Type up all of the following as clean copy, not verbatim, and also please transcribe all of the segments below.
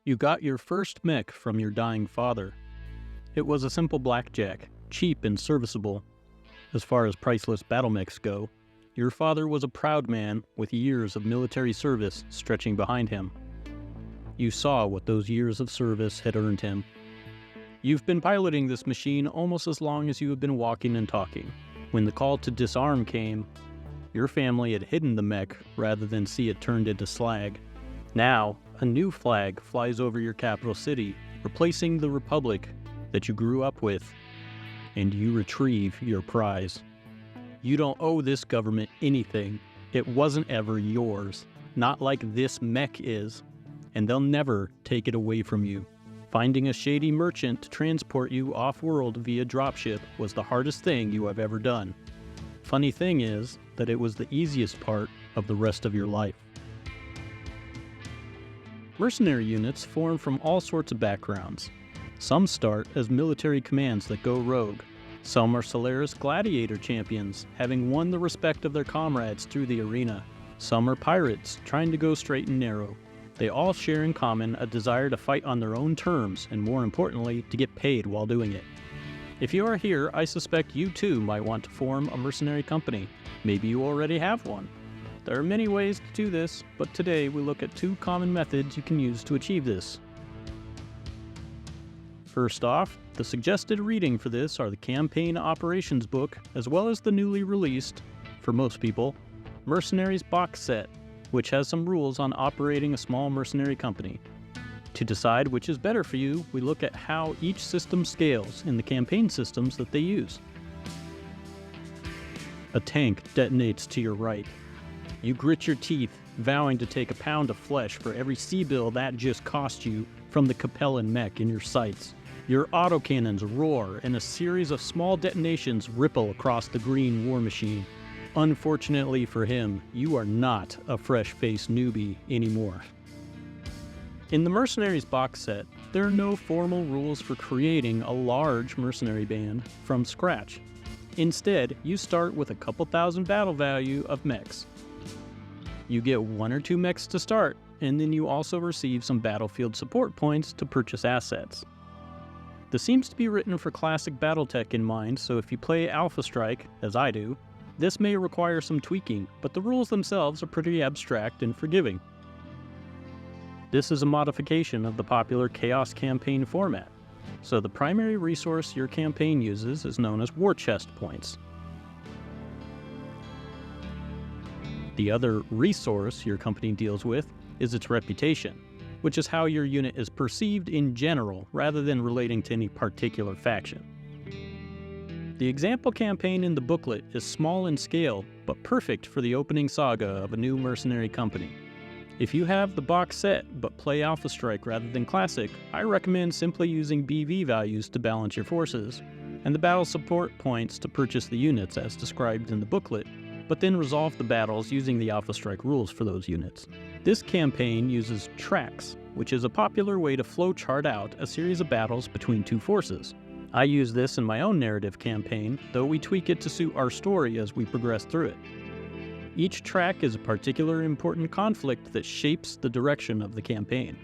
You got your first mech from your dying father. It was a simple blackjack, cheap and serviceable. As far as priceless battle mechs go, your father was a proud man with years of military service stretching behind him. You saw what those years of service had earned him. You've been piloting this machine almost as long as you have been walking and talking. When the call to disarm came, your family had hidden the mech rather than see it turned into slag. Now, a new flag flies over your capital city, replacing the republic that you grew up with, and you retrieve your prize. You don't owe this government anything. It wasn't ever yours, not like this mech is, and they'll never take it away from you. Finding a shady merchant to transport you off-world via dropship was the hardest thing you have ever done. Funny thing is that it was the easiest part of the rest of your life. Mercenary units form from all sorts of backgrounds. Some start as military commands that go rogue. Some are Solaris gladiator champions, having won the respect of their comrades through the arena. Some are pirates, trying to go straight and narrow. They all share in common a desire to fight on their own terms, and more importantly, to get paid while doing it. If you are here, I suspect you too might want to form a mercenary company. Maybe you already have one. There are many ways to do this, but today we look at two common methods you can use to achieve this. First off, the suggested reading for this are the Campaign Operations book, as well as the newly released, for most people, Mercenaries box set, which has some rules on operating a small mercenary company. To decide which is better for you, we look at how each system scales in the campaign systems that they use. A tank detonates to your right. You grit your teeth, vowing to take a pound of flesh for every C-bill that just cost you from the Capellan mech in your sights. Your autocannons roar, and a series of small detonations ripple across the green war machine. Unfortunately for him, you are not a fresh-faced newbie anymore. In the Mercenaries box set, there are no formal rules for creating a large mercenary band from scratch. Instead, you start with a couple thousand battle value of mechs. You get one or two mechs to start, and then you also receive some battlefield support points to purchase assets. This seems to be written for classic Battletech in mind, so if you play Alpha Strike, as I do, this may require some tweaking, but the rules themselves are pretty abstract and forgiving. This is a modification of the popular Chaos campaign format, so the primary resource your campaign uses is known as War Chest points. The other resource your company deals with is its reputation, which is how your unit is perceived in general rather than relating to any particular faction. The example campaign in the booklet is small in scale, but perfect for the opening saga of a new mercenary company. If you have the box set but play Alpha Strike rather than Classic, I recommend simply using BV values to balance your forces, and the battle support points to purchase the units as described in the booklet, but then resolve the battles using the Alpha Strike rules for those units. This campaign uses tracks, which is a popular way to flowchart out a series of battles between two forces. I use this in my own narrative campaign, though we tweak it to suit our story as we progress through it. Each track is a particular important conflict that shapes the direction of the campaign.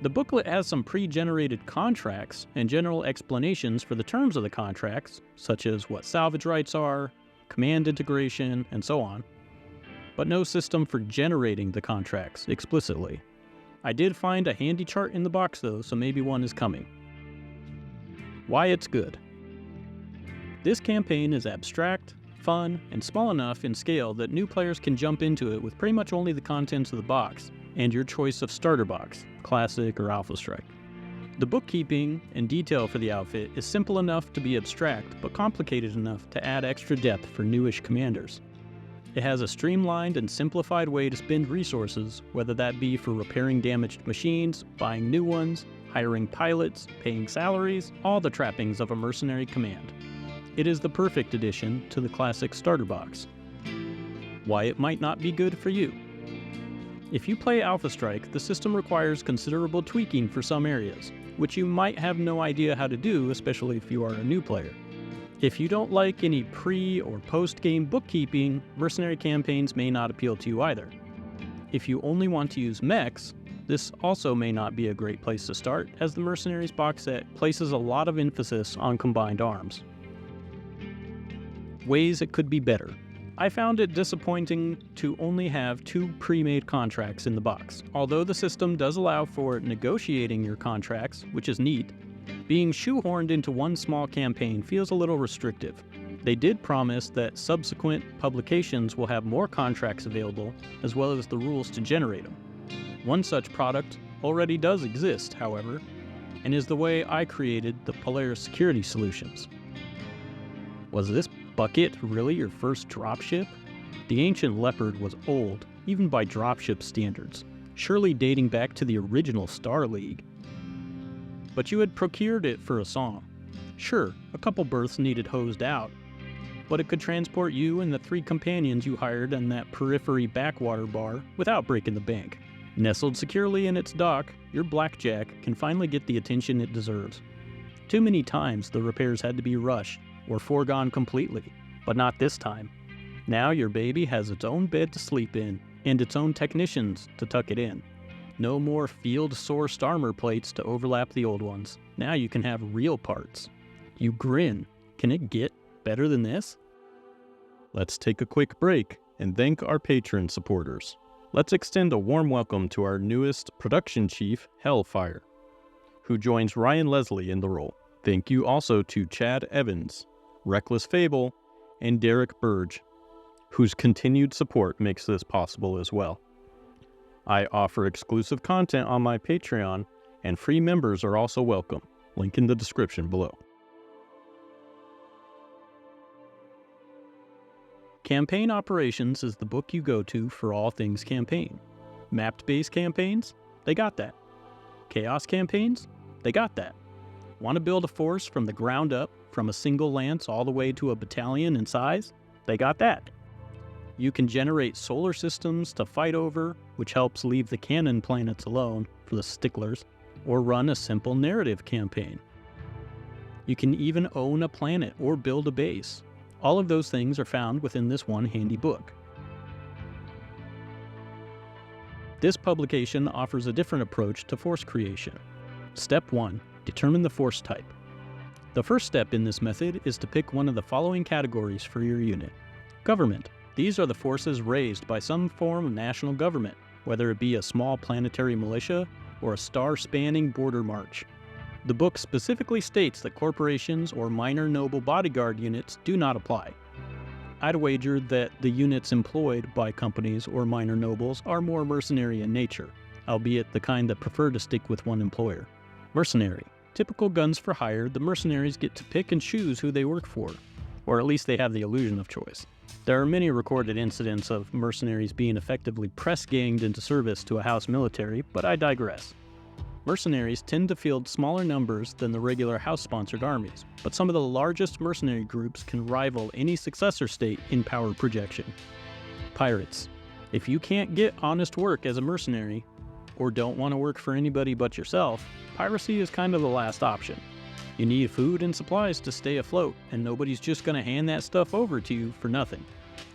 The booklet has some pre-generated contracts and general explanations for the terms of the contracts, such as what salvage rights are, command integration, and so on, but no system for generating the contracts explicitly. I did find a handy chart in the box though, so maybe one is coming. Why it's good. This campaign is abstract, fun, and small enough in scale that new players can jump into it with pretty much only the contents of the box and your choice of starter box, Classic or Alpha Strike. The bookkeeping and detail for the outfit is simple enough to be abstract, but complicated enough to add extra depth for newish commanders. It has a streamlined and simplified way to spend resources, whether that be for repairing damaged machines, buying new ones, hiring pilots, paying salaries, all the trappings of a mercenary command. It is the perfect addition to the Classic starter box. Why it might not be good for you. If you play Alpha Strike, the system requires considerable tweaking for some areas, which you might have no idea how to do, especially if you are a new player. If you don't like any pre- or post-game bookkeeping, mercenary campaigns may not appeal to you either. If you only want to use mechs, This also may not be a great place to start, as the Mercenaries box set places a lot of emphasis on combined arms. Ways it could be better. I found it disappointing to only have 2 pre-made contracts in the box. Although the system does allow for negotiating your contracts, which is neat, being shoehorned into one small campaign feels a little restrictive. They did promise that subsequent publications will have more contracts available, as well as the rules to generate them. One such product already does exist, however, and is the way I created the Polaris security solutions. Was this bucket really your first dropship? The ancient Leopard was old, even by dropship standards, surely dating back to the original Star League. But you had procured it for a song. Sure, a couple berths needed hosed out, but it could transport you and the 3 companions you hired in that periphery backwater bar without breaking the bank. Nestled securely in its dock, your Blackjack can finally get the attention it deserves. Too many times the repairs had to be rushed or foregone completely, but not this time. Now your baby has its own bed to sleep in and its own technicians to tuck it in. No more field-sourced armor plates to overlap the old ones. Now you can have real parts. You grin. Can it get better than this? Let's take a quick break and thank our Patreon supporters. Let's extend a warm welcome to our newest production chief, Hellfire, who joins Ryan Leslie in the role. Thank you also to Chad Evans, Reckless Fable, and Derek Burge, whose continued support makes this possible as well. I offer exclusive content on my Patreon, and free members are also welcome. Link in the description below. Campaign Operations is the book you go to for all things campaign. Map-based campaigns? They got that. Chaos campaigns? They got that. Want to build a force from the ground up, from a single lance all the way to a battalion in size? They got that. You can generate solar systems to fight over, which helps leave the cannon planets alone for the sticklers, or run a simple narrative campaign. You can even own a planet or build a base. All of those things are found within this one handy book. This publication offers a different approach to force creation. Step 1. Determine the force type. The first step in this method is to pick one of the following categories for your unit. Government. These are the forces raised by some form of national government, whether it be a small planetary militia or a star-spanning border march. The book specifically states that corporations or minor noble bodyguard units do not apply. I'd wager that the units employed by companies or minor nobles are more mercenary in nature, albeit the kind that prefer to stick with one employer. Mercenary. Typical guns for hire, the mercenaries get to pick and choose who they work for, or at least they have the illusion of choice. There are many recorded incidents of mercenaries being effectively press-ganged into service to a house military, but I digress. Mercenaries tend to field smaller numbers than the regular house-sponsored armies, but some of the largest mercenary groups can rival any successor state in power projection. Pirates. If you can't get honest work as a mercenary, or don't want to work for anybody but yourself, piracy is kind of the last option. You need food and supplies to stay afloat, and nobody's just going to hand that stuff over to you for nothing.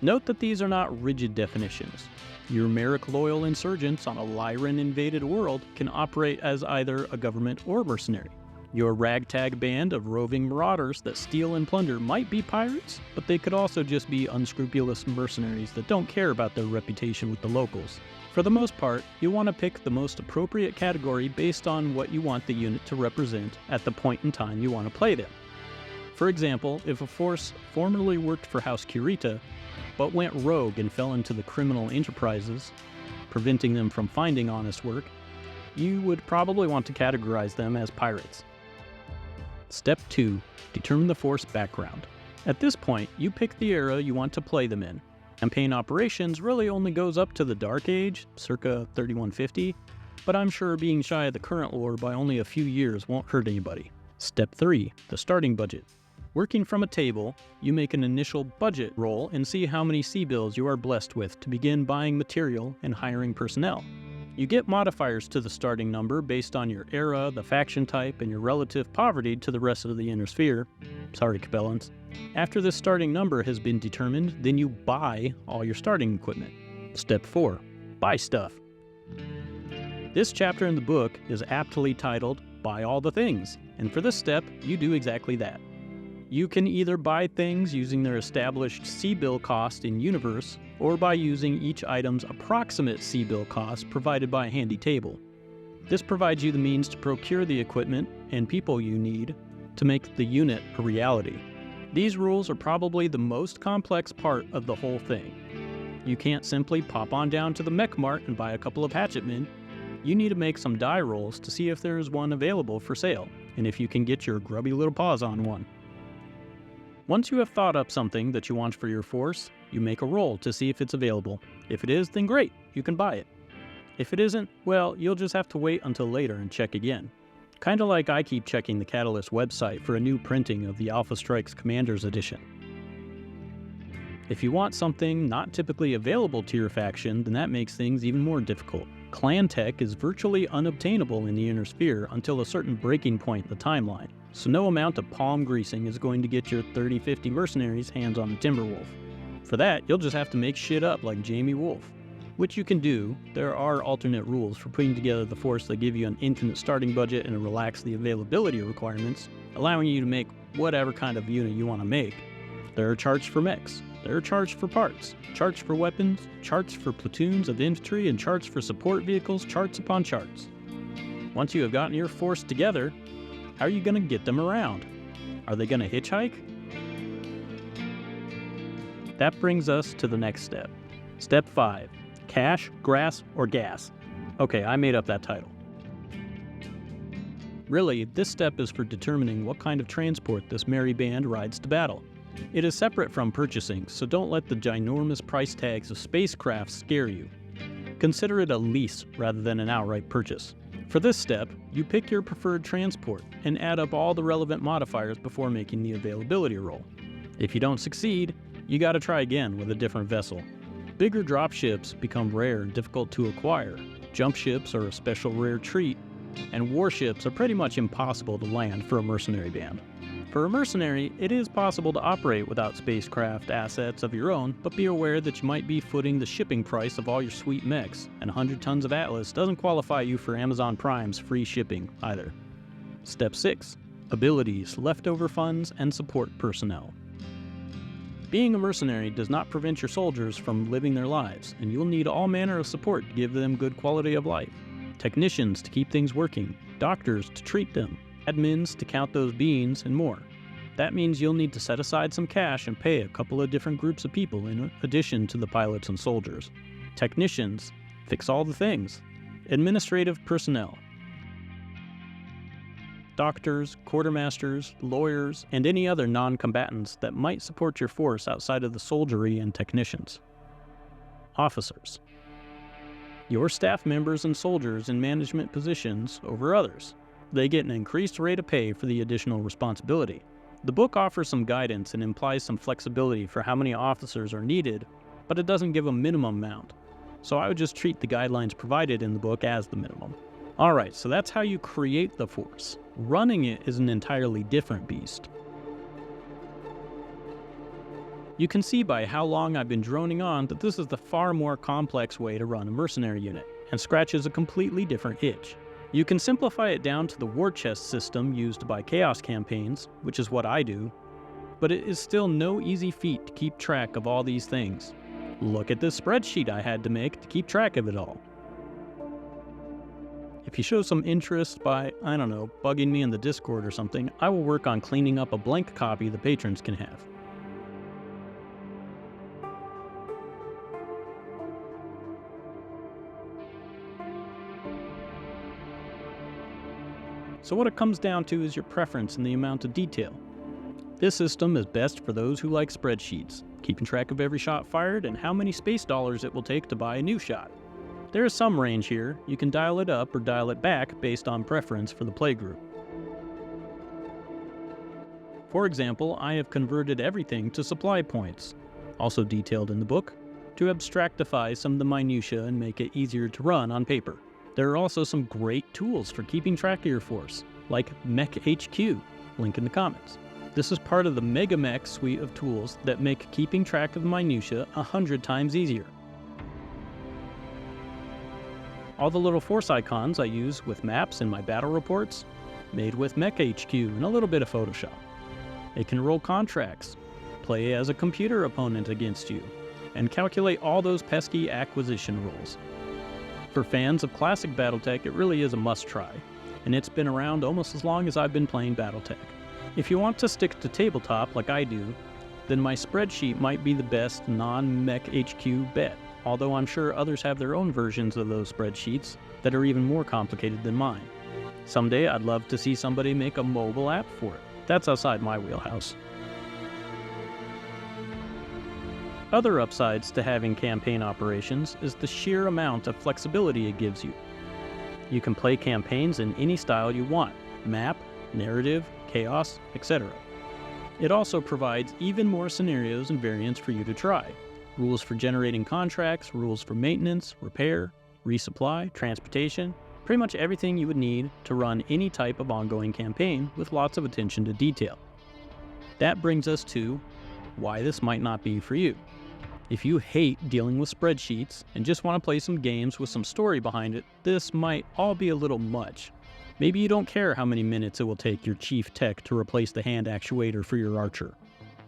Note that these are not rigid definitions. Your Merrick-loyal insurgents on a Lyran-invaded world can operate as either a government or mercenary. Your ragtag band of roving marauders that steal and plunder might be pirates, but they could also just be unscrupulous mercenaries that don't care about their reputation with the locals. For the most part, you want to pick the most appropriate category based on what you want the unit to represent at the point in time you want to play them. For example, if a force formerly worked for House Kurita, but went rogue and fell into the criminal enterprises, preventing them from finding honest work, you would probably want to categorize them as pirates. Step 2. Determine the force background. At this point, you pick the era you want to play them in. Campaign Operations really only goes up to the Dark Age, circa 3150, but I'm sure being shy of the current lore by only a few years won't hurt anybody. Step 3. The starting budget. Working from a table, you make an initial budget roll and see how many C-bills you are blessed with to begin buying material and hiring personnel. You get modifiers to the starting number based on your era, the faction type, and your relative poverty to the rest of the Inner Sphere. Sorry, Capellans. After this starting number has been determined, then you buy all your starting equipment. Step 4. Buy stuff. This chapter in the book is aptly titled, Buy All the Things, and for this step, you do exactly that. You can either buy things using their established C-bill cost in Universe, or by using each item's approximate C-bill cost provided by a handy table. This provides you the means to procure the equipment and people you need to make the unit a reality. These rules are probably the most complex part of the whole thing. You can't simply pop on down to the Mech Mart and buy a couple of hatchetmen. You need to make some die rolls to see if there is one available for sale, and if you can get your grubby little paws on one. Once you have thought up something that you want for your force, you make a roll to see if it's available. If it is, then great, you can buy it. If it isn't, well, you'll just have to wait until later and check again. Kinda like I keep checking the Catalyst website for a new printing of the Alpha Strikes Commander's Edition. If you want something not typically available to your faction, then that makes things even more difficult. Clan tech is virtually unobtainable in the Inner Sphere until a certain breaking point in the timeline, so no amount of palm greasing is going to get your 30-50 mercenaries hands on a Timberwolf. For that, you'll just have to make shit up like Jamie Wolf. Which you can do. There are alternate rules for putting together the force that give you an infinite starting budget and relax the availability requirements, allowing you to make whatever kind of unit you want to make. There are charts for mechs. There are charts for parts, charts for weapons, charts for platoons of infantry, and charts for support vehicles, charts upon charts. Once you have gotten your force together, how are you going to get them around? Are they going to hitchhike? That brings us to the next step. Step 5. Cash, grass, or gas. Okay, I made up that title. Really, this step is for determining what kind of transport this merry band rides to battle. It is separate from purchasing, so don't let the ginormous price tags of spacecraft scare you. Consider it a lease rather than an outright purchase. For this step, you pick your preferred transport and add up all the relevant modifiers before making the availability roll. If you don't succeed, you gotta try again with a different vessel. Bigger dropships become rare and difficult to acquire, jump ships are a special rare treat, and warships are pretty much impossible to land for a mercenary band. For a mercenary, it is possible to operate without spacecraft assets of your own, but be aware that you might be footing the shipping price of all your sweet mechs, and 100 tons of Atlas doesn't qualify you for Amazon Prime's free shipping either. Step 6. Abilities, leftover funds, and support personnel. Being a mercenary does not prevent your soldiers from living their lives, and you'll need all manner of support to give them good quality of life. Technicians to keep things working, doctors to treat them, admins to count those beans, and more. That means you'll need to set aside some cash and pay a couple of different groups of people in addition to the pilots and soldiers. Technicians, fix all the things. Administrative personnel. Doctors, quartermasters, lawyers, and any other non-combatants that might support your force outside of the soldiery and technicians. Officers. Your staff members and soldiers in management positions over others. They get an increased rate of pay for the additional responsibility. The book offers some guidance and implies some flexibility for how many officers are needed, but it doesn't give a minimum amount. So I would just treat the guidelines provided in the book as the minimum. Alright, so that's how you create the force. Running it is an entirely different beast. You can see by how long I've been droning on that this is the far more complex way to run a mercenary unit, and scratches a completely different itch. You can simplify it down to the war chest system used by Chaos campaigns, which is what I do, but it is still no easy feat to keep track of all these things. Look at this spreadsheet I had to make to keep track of it all. If you show some interest by, I don't know, bugging me in the Discord or something, I will work on cleaning up a blank copy the patrons can have. So what it comes down to is your preference and the amount of detail. This system is best for those who like spreadsheets, keeping track of every shot fired and how many space dollars it will take to buy a new shot. There is some range here. You can dial it up or dial it back based on preference for the playgroup. For example, I have converted everything to supply points, also detailed in the book, to abstractify some of the minutiae and make it easier to run on paper. There are also some great tools for keeping track of your force, like Mech HQ, link in the comments. This is part of the Mega Mech suite of tools that make keeping track of the minutiae 100 times easier. All the little force icons I use with maps in my battle reports, made with MechHQ and a little bit of Photoshop. It can roll contracts, play as a computer opponent against you, and calculate all those pesky acquisition rules. For fans of classic Battletech, it really is a must-try, and it's been around almost as long as I've been playing Battletech. If you want to stick to tabletop like I do, then my spreadsheet might be the best non-MechHQ bet, although I'm sure others have their own versions of those spreadsheets that are even more complicated than mine. Someday I'd love to see somebody make a mobile app for it. That's outside my wheelhouse. Other upsides to having campaign operations is the sheer amount of flexibility it gives you. You can play campaigns in any style you want: map, narrative, chaos, etc. It also provides even more scenarios and variants for you to try. Rules for generating contracts, rules for maintenance, repair, resupply, transportation, pretty much everything you would need to run any type of ongoing campaign with lots of attention to detail. That brings us to why this might not be for you. If you hate dealing with spreadsheets and just want to play some games with some story behind it, this might all be a little much. Maybe you don't care how many minutes it will take your chief tech to replace the hand actuator for your archer.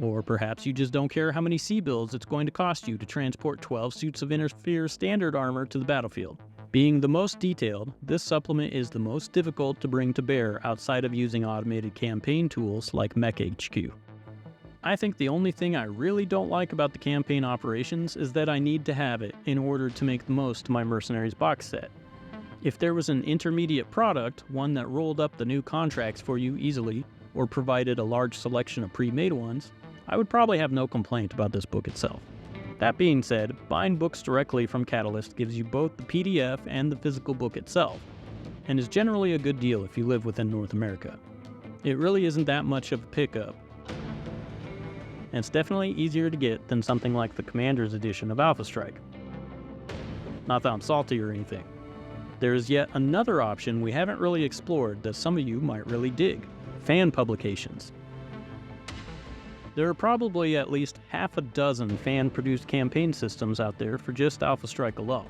Or perhaps you just don't care how many C-bills it's going to cost you to transport 12 suits of Interfere standard armor to the battlefield. Being the most detailed, this supplement is the most difficult to bring to bear outside of using automated campaign tools like MechHQ. I think the only thing I really don't like about the campaign operations is that I need to have it in order to make the most of my Mercenaries box set. If there was an intermediate product, one that rolled up the new contracts for you easily, or provided a large selection of pre-made ones, I would probably have no complaint about this book itself. That being said, buying books directly from Catalyst gives you both the PDF and the physical book itself, and is generally a good deal if you live within North America. It really isn't that much of a pickup, and it's definitely easier to get than something like the Commander's edition of Alpha Strike. Not that I'm salty or anything. There is yet another option we haven't really explored that some of you might really dig: fan publications. There are probably at least half a dozen fan-produced campaign systems out there for just Alpha Strike alone.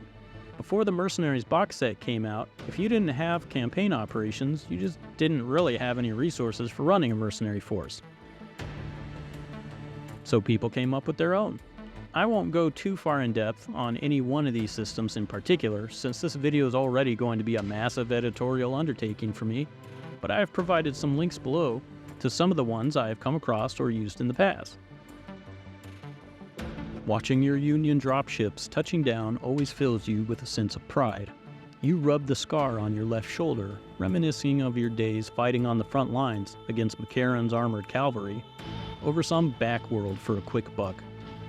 Before the Mercenaries box set came out, if you didn't have campaign operations, you just didn't really have any resources for running a mercenary force. So people came up with their own. I won't go too far in depth on any one of these systems in particular, since this video is already going to be a massive editorial undertaking for me, but I have provided some links below to some of the ones I have come across or used in the past. Watching your Union dropships touching down always fills you with a sense of pride. You rub the scar on your left shoulder, reminiscing of your days fighting on the front lines against McCarran's armored cavalry over some backworld for a quick buck.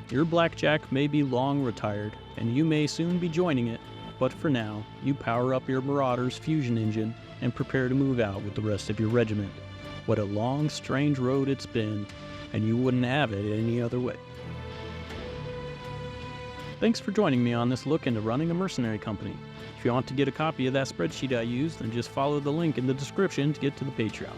Your blackjack may be long retired, and you may soon be joining it, but for now, you power up your Marauder's fusion engine and prepare to move out with the rest of your regiment. What a long, strange road it's been, and you wouldn't have it any other way. Thanks for joining me on this look into running a mercenary company. If you want to get a copy of that spreadsheet I used, then just follow the link in the description to get to the Patreon.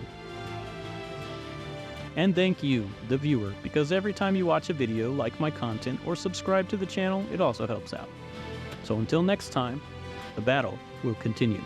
And thank you, the viewer, because every time you watch a video, like my content, or subscribe to the channel, it also helps out. So until next time, the battle will continue.